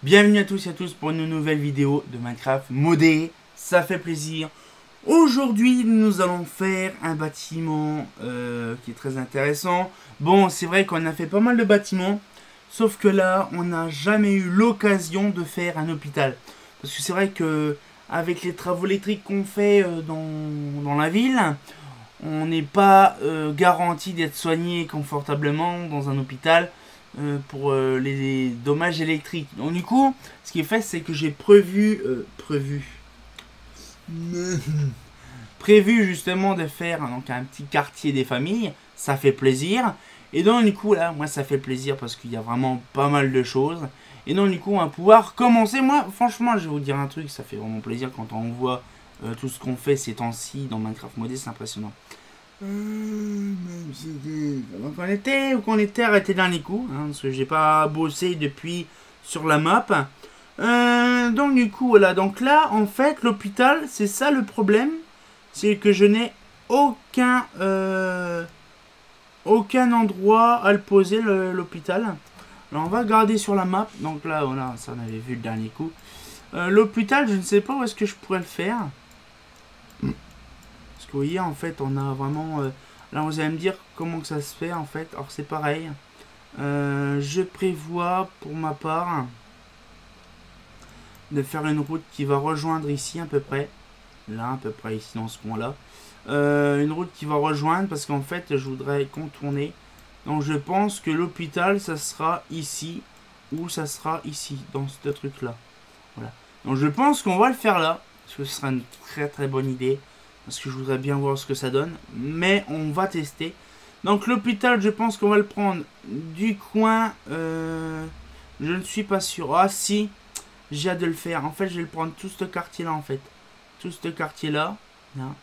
Bienvenue à tous et à tous pour une nouvelle vidéo de Minecraft modé, ça fait plaisir. Aujourd'hui nous allons faire un bâtiment qui est très intéressant. Bon, c'est vrai qu'on a fait pas mal de bâtiments, sauf que là on n'a jamais eu l'occasion de faire un hôpital. Parce que c'est vrai que avec les travaux électriques qu'on fait dans la ville, on n'est pas garanti d'être soigné confortablement dans un hôpital. Pour les dommages électriques. Donc du coup, ce qui est fait, c'est que j'ai prévu justement de faire donc un petit quartier des familles. Ça fait plaisir. Et donc du coup là, moi ça fait plaisir parce qu'il y a vraiment pas mal de choses. Et donc du coup, on va pouvoir commencer. Moi, franchement, je vais vous dire un truc, ça fait vraiment plaisir quand on voit tout ce qu'on fait ces temps-ci dans Minecraft modé, c'est impressionnant. Donc on était arrêté dans les coups, hein, parce que j'ai pas bossé depuis sur la map. Donc du coup voilà, donc là en fait l'hôpital, c'est ça le problème, c'est que je n'ai aucun endroit à le poser l'hôpital. Alors on va regarder sur la map, donc là voilà, ça on avait vu le dernier coup. L'hôpital, je ne sais pas où est-ce que je pourrais le faire. Parce que vous voyez, en fait, on a vraiment... là, vous allez me dire comment que ça se fait, en fait. Alors, c'est pareil. Je prévois, pour ma part, de faire une route qui va rejoindre ici, à peu près. Là, à peu près ici, dans ce coin-là. Une route qui va rejoindre, parce qu'en fait, je voudrais contourner. Donc, je pense que l'hôpital, ça sera ici, ou ça sera ici, dans ce truc-là. Voilà. Donc, je pense qu'on va le faire là, parce que ce sera une très très bonne idée. Parce que je voudrais bien voir ce que ça donne. Mais on va tester. Donc l'hôpital, je pense qu'on va le prendre du coin. Je ne suis pas sûr. Ah si, j'ai hâte de le faire. En fait, je vais le prendre tout ce quartier-là en fait. Tout ce quartier-là. Là,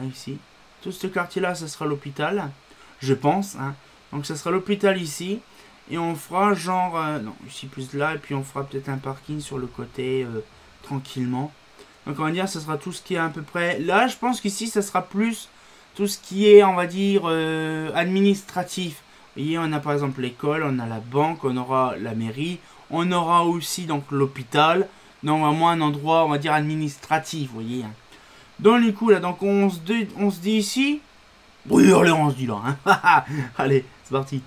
ici. Tout ce quartier-là, ça sera l'hôpital. Je pense. Hein. Donc ça sera l'hôpital ici. Et on fera genre... non, ici plus là. Et puis on fera peut-être un parking sur le côté tranquillement. Donc on va dire, ce sera tout ce qui est à peu près... Là, je pense qu'ici, ça sera plus tout ce qui est, on va dire, administratif. Vous voyez, on a par exemple l'école, on a la banque, on aura la mairie. On aura aussi donc l'hôpital. Donc vraiment un endroit, on va dire, administratif, vous voyez. Donc du coup, là, donc on se dit ici... Oui, allez, on se dit là. Hein. Allez, c'est parti.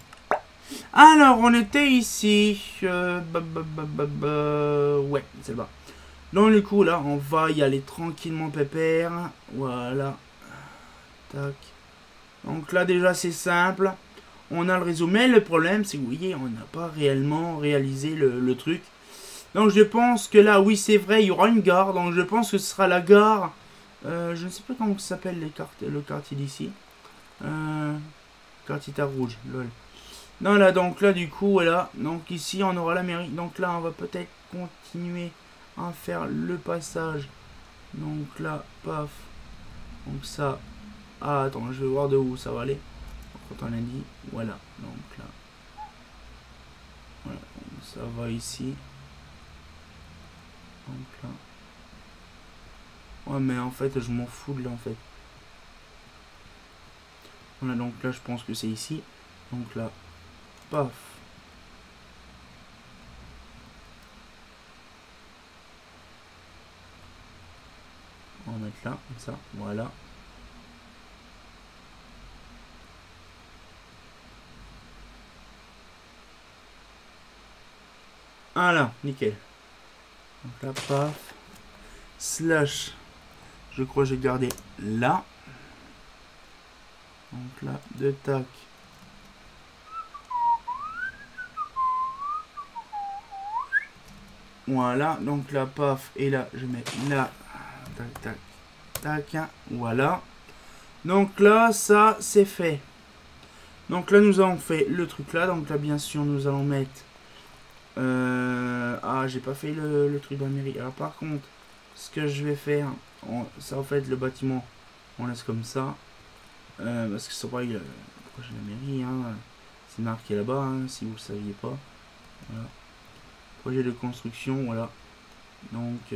Alors, on était ici. Ouais, c'est là-bas. Donc du coup là on va y aller tranquillement pépère. Voilà. Tac. Donc là déjà c'est simple. On a le réseau. Mais le problème c'est que vous voyez on n'a pas réellement réalisé le truc. Donc je pense que là oui c'est vrai il y aura une gare. Donc je pense que ce sera la gare. Je ne sais pas comment ça s'appelle le quartier d'ici. Quartier Terre Rouge. Lol. Non là donc là du coup voilà. Donc ici on aura la mairie. Donc là on va peut-être continuer à faire le passage. Donc là, paf. Donc ça. Ah, attends, je vais voir de où ça va aller. Quand on a dit, voilà. Donc là. Voilà, donc ça va ici. Donc là. Ouais, mais en fait, je m'en fous de là, en fait. Voilà, donc là, je pense que c'est ici. Donc là, paf. On va mettre là, comme ça, voilà. Voilà, nickel. Donc là, paf. Slash. Je crois que j'ai gardé là. Donc là, de tac. Voilà, donc là, paf. Et là, je mets là. Tac, tac, tac, voilà. Donc là, ça, c'est fait. Donc là, nous avons fait le truc là. Donc là, bien sûr, nous allons mettre... Ah, j'ai pas fait le truc de la mairie. Alors par contre, ce que je vais faire... ça, en fait, le bâtiment, on laisse comme ça. Parce que c'est pareil, le projet de la mairie, hein, c'est marqué là-bas, hein, si vous ne saviez pas. Voilà. Projet de construction, voilà. Donc...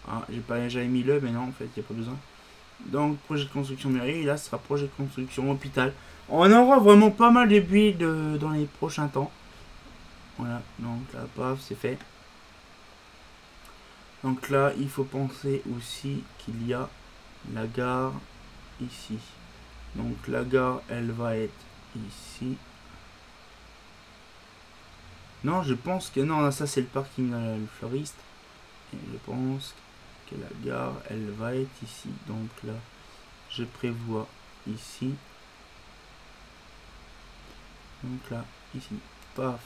ah, j'avais mis le, mais non, en fait, il n'y a pas besoin. Donc, projet de construction mairie, et là, ce sera projet de construction hôpital. On aura vraiment pas mal de builds dans les prochains temps. Voilà, donc là, paf, c'est fait. Donc là, il faut penser aussi qu'il y a la gare ici. Donc la gare, elle va être ici. Non, je pense que... Non, ça c'est le parking le fleuriste. Et je pense que la gare, elle va être ici. Donc là, je prévois ici. Donc là, ici. Paf.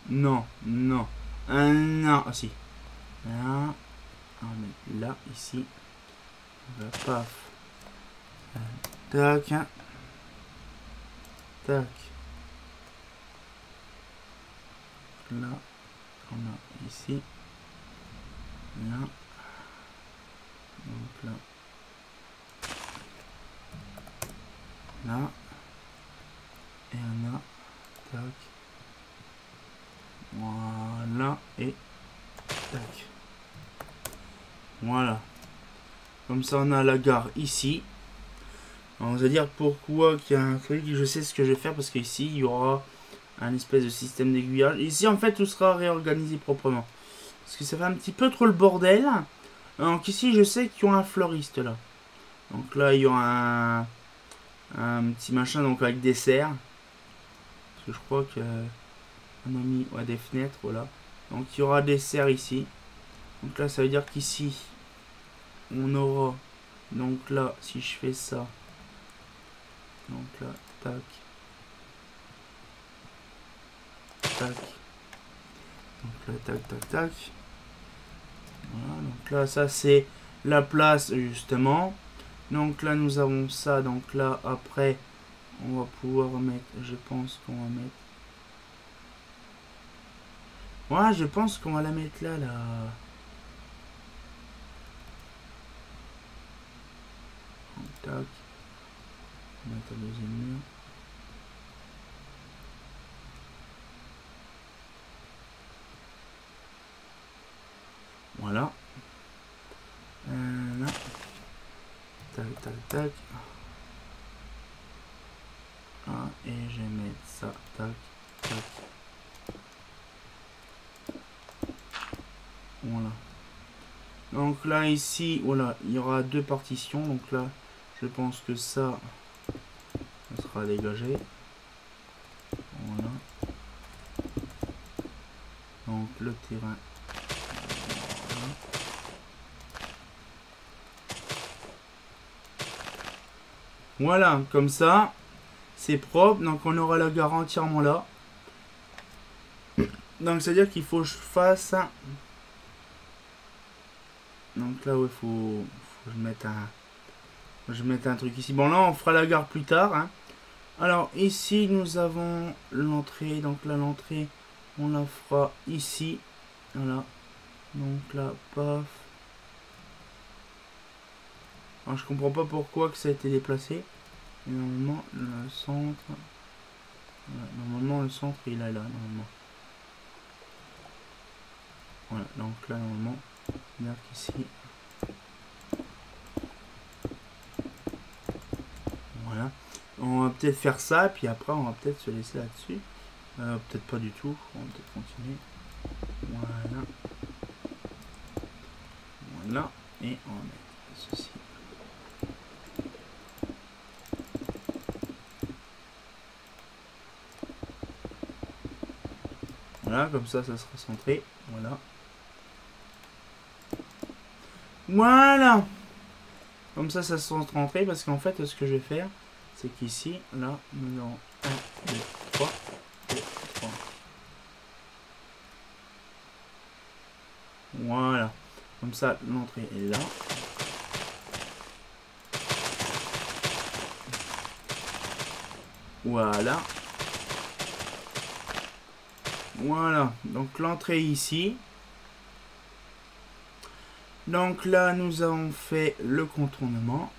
Non, non. Non, ah si. Là, on met là, ici. On va paf. Tac. Tac. Là, on a ici. Là. Donc là. Là. Et on a. Tac. Voilà. Et. Tac. Voilà. Comme ça, on a la gare ici. Alors, on va dire pourquoi qu'il y a un truc. Je sais ce que je vais faire parce qu'ici, il y aura un espèce de système d'aiguillage. Ici, en fait, tout sera réorganisé proprement. Parce que ça fait un petit peu trop le bordel. Donc ici, je sais qu'il y a un fleuriste là. Donc là, il y aura un petit machin donc avec des serres. Parce que je crois que on a mis des fenêtres, voilà. Donc il y aura des serres ici. Donc là, ça veut dire qu'ici, on aura... Donc là, si je fais ça... Donc là, tac. Tac. Donc là, tac, tac, tac. Voilà, donc là, ça c'est la place, justement. Donc là, nous avons ça. Donc là, après, on va pouvoir mettre... Je pense qu'on va mettre... Ouais, je pense qu'on va la mettre là, là. Tac. On va mettre un deuxième mur. Voilà. Là. Tac, tac, tac. Ah, et je vais mettre ça. Tac, tac. Voilà. Donc là, ici, voilà, il y aura deux partitions. Donc là, je pense que ça sera dégagé. Voilà. Donc le terrain. Voilà, comme ça, c'est propre. Donc on aura la gare entièrement là. Donc c'est-à-dire qu'il faut que je fasse... Donc là, il faut que je mette un truc ici. Bon, là, on fera la gare plus tard. Hein. Alors, ici, nous avons l'entrée. Donc là, l'entrée, on la fera ici. Voilà. Donc là, paf. Alors, je comprends pas pourquoi que ça a été déplacé. Et normalement, le centre... Voilà, normalement, le centre, il est là, normalement. Voilà, donc là, normalement, c'est-à-dire qu'ici... Voilà. On va peut-être faire ça, puis après, on va peut-être se laisser là-dessus. Peut-être pas du tout. On va peut-être continuer. Voilà. Voilà. Et on va mettre ceci. Voilà, comme ça sera centré. Voilà. Voilà. Comme ça sera centré parce qu'en fait, ce que je vais faire, c'est qu'ici, là, nous avons 1, 2, 3, 2, 3. Voilà. Comme ça, l'entrée est là. Voilà. Voilà. Donc l'entrée ici. Donc là, nous avons fait le contournement.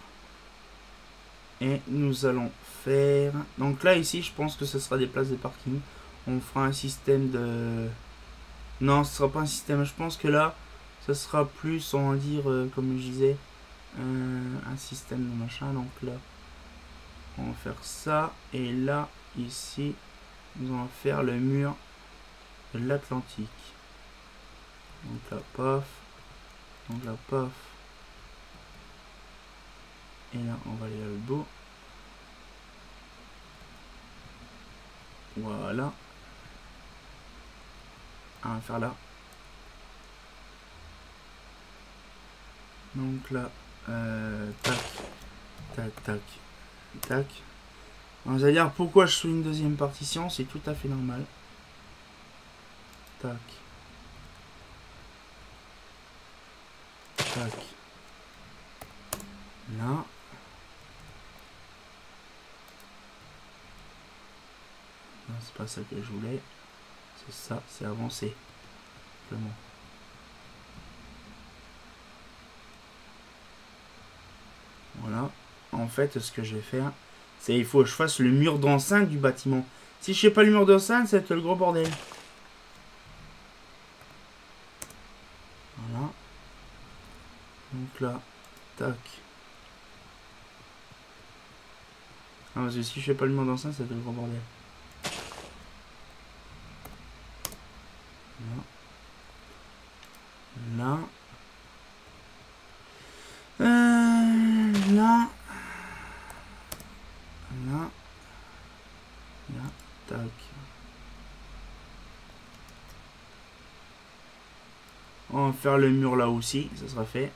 Et nous allons faire... Donc là, ici, je pense que ce sera des places de parking. On fera un système de... Non, ce sera pas un système. Je pense que là, ce sera plus, on va dire, comme je disais, un système de machin. Donc là, on va faire ça. Et là, ici, nous allons faire le mur de l'Atlantique. Donc là, paf. Donc là, paf. Et là, on va aller à le bout. Voilà. On va faire là. Donc là, tac, tac, tac, tac. Alors, vous allez dire pourquoi je suis une deuxième partition, c'est tout à fait normal. Tac. Tac. Là. Non, c'est pas ça que je voulais. C'est ça, c'est avancé. Simplement. Voilà. En fait, ce que je vais faire, c'est il faut que je fasse le mur d'enceinte du bâtiment. Si je fais pas le mur d'enceinte, ça va être le gros bordel. Voilà. Donc là, tac. Ah, parce que si je fais pas le mur d'enceinte, ça va être le gros bordel. Là. Là. Là. Là. Là. Tac. On va faire le mur là aussi, ça sera fait.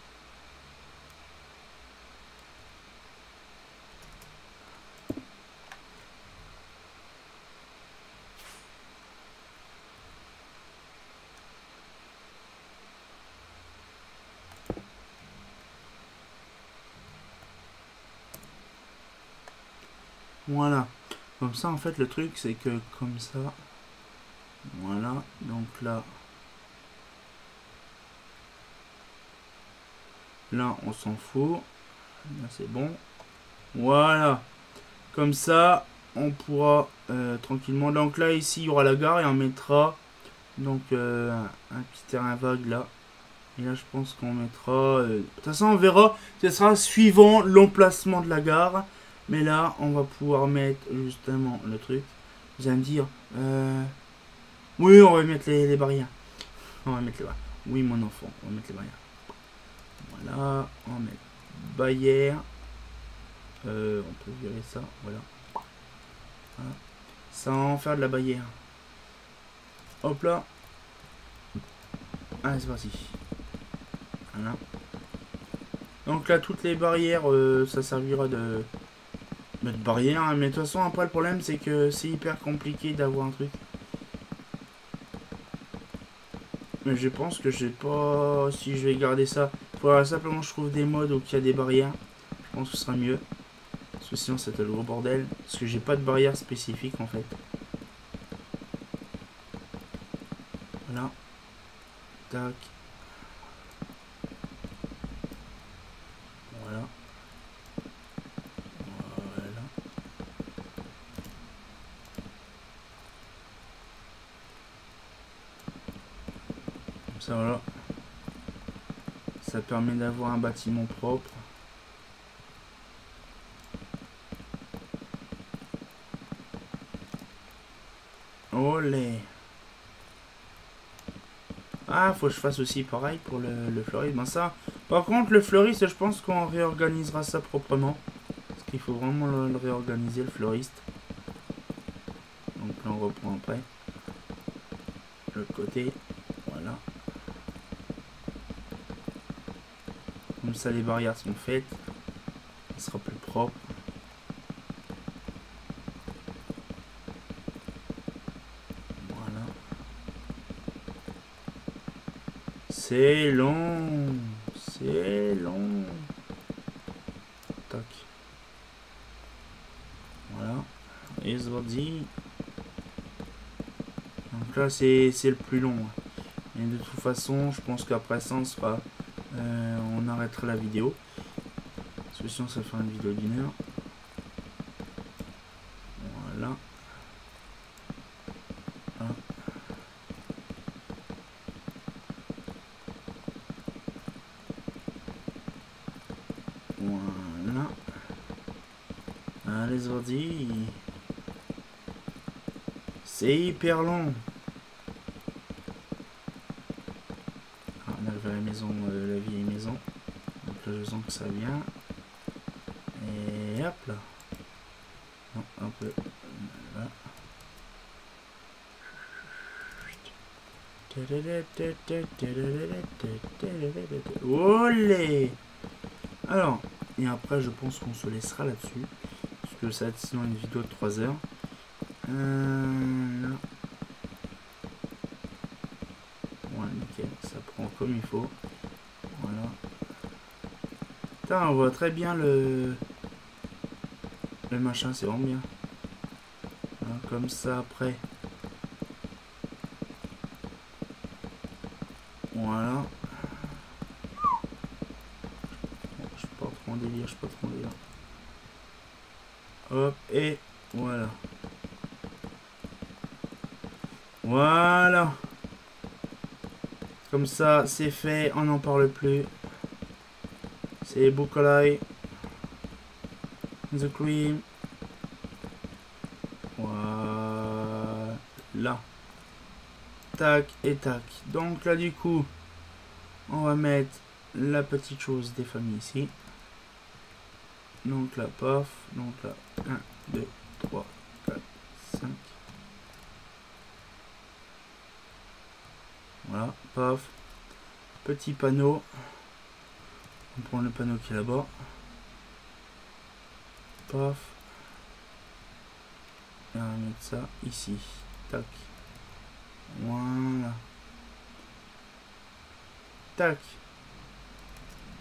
Voilà. Comme ça, en fait, le truc, c'est que comme ça. Voilà. Donc là. Là, on s'en fout. Là, c'est bon. Voilà. Comme ça, on pourra tranquillement. Donc là, ici, il y aura la gare et on mettra donc un petit terrain vague là. Et là, je pense qu'on mettra... de toute façon, on verra. Ce sera suivant l'emplacement de la gare. Mais là, on va pouvoir mettre justement le truc. Vous allez me dire... oui, on va mettre les barrières. On va mettre les barrières. Oui, mon enfant, on va mettre les barrières. Voilà, on va mettre barrière. On peut virer ça, voilà. Voilà. Sans faire de la barrière. Hop là. Allez, c'est parti. Voilà. Donc là, toutes les barrières, ça servira de barrière. Hein. Mais de toute façon, après, le problème, c'est que c'est hyper compliqué d'avoir un truc. Mais je pense que j'ai pas... Si je vais garder ça. Il faudra simplement que je trouve des modes où il y a des barrières. Je pense que ce sera mieux. Parce que sinon, c'était le gros bordel. Parce que j'ai pas de barrière spécifique, en fait. Voilà. Tac. Voilà. Voilà. Comme ça, voilà. Ça permet d'avoir un bâtiment propre. Olé. Ah, faut que je fasse aussi pareil pour le fleuriste. Ben ça, par contre, le fleuriste, je pense qu'on réorganisera ça proprement. Parce qu'il faut vraiment le réorganiser, le fleuriste. Donc là, on reprend après. L'autre côté. Voilà. Comme ça, les barrières sont faites. Ça sera plus propre. Voilà. C'est long. C'est long. Tac. Voilà. Et c'est parti. Donc là, c'est le plus long. Et de toute façon, je pense qu'après ça, on sera... on arrêtera la vidéo. Parce que sinon, ça fera une vidéo d'1 heure. Voilà. Ah. Voilà. Allez, Zordi. C'est hyper long. Ah, on arrive à la maison, la vieille maison. Donc là, je sens que ça vient. Et hop là. Non, un peu. Là. Olé! Alors, et après, je pense qu'on se laissera là-dessus. Parce que ça va être sinon une vidéo de 3 heures. Là. Ouais, nickel. Ça prend comme il faut. Voilà. Putain, on voit très bien le machin, c'est vraiment bien. Voilà, comme ça, après. Voilà. Je suis pas trop en délire, je suis pas trop en délire. Hop, et voilà. Voilà. Comme ça, c'est fait, on n'en parle plus. C'est Bukolai. The cream. Voilà. Tac et tac. Donc là, du coup, on va mettre la petite chose des familles ici. Donc là, paf. Donc là, 1, 2, 3, 4, 5. Voilà, paf. Petit panneau. On prend le panneau qui est là-bas. Paf. Et on va mettre ça ici. Tac. Voilà. Tac.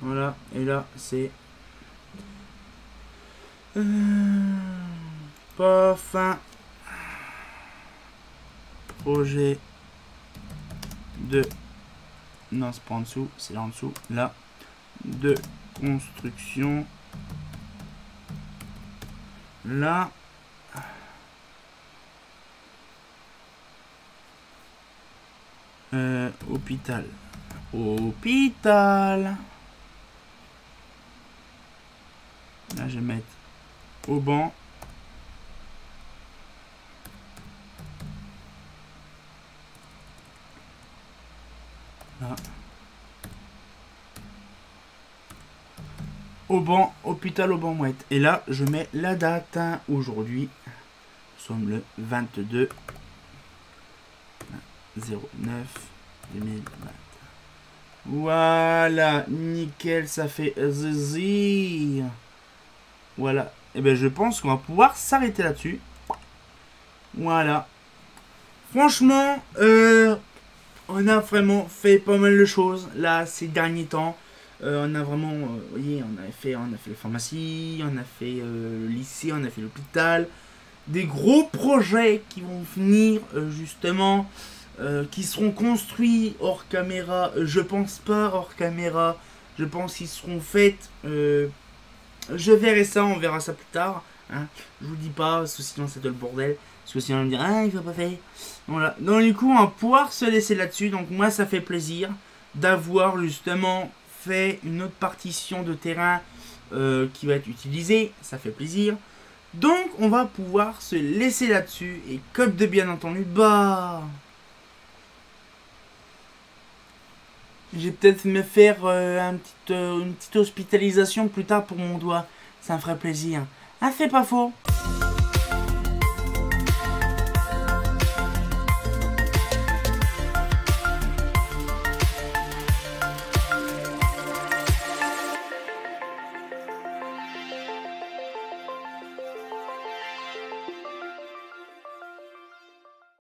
Voilà. Et là, c'est... Paf. Projet de... Non, c'est pas en dessous. C'est là en dessous. Là. De construction. Là. Hôpital. Hôpital. Là, je vais mettre au banc. Là. Au banc, hôpital au banc mouette. Et là, je mets la date. Aujourd'hui, nous sommes le 22 09 2020. Voilà, nickel, ça fait zizir. Voilà. Et bien, je pense qu'on va pouvoir s'arrêter là-dessus. Voilà. Franchement, on a vraiment fait pas mal de choses là ces derniers temps. On a vraiment, vous voyez, on a fait la pharmacie, on a fait le lycée, on a fait l'hôpital. Des gros projets qui vont venir justement, qui seront construits hors caméra. Je pense pas hors caméra. Je pense qu'ils seront faits. Je verrai ça, on verra ça plus tard. Hein. Je vous dis pas, parce que sinon c'est de le bordel. Parce que sinon on me dit, ah, il faut pas faire. Voilà. Donc du coup, on va pouvoir se laisser là-dessus. Donc moi, ça fait plaisir d'avoir justement fait une autre partition de terrain qui va être utilisée. Ça fait plaisir. Donc on va pouvoir se laisser là-dessus. Et comme de bien entendu, bah... je vais peut-être me faire une petite hospitalisation plus tard pour mon doigt. Ça me ferait plaisir. Ah, c'est pas faux.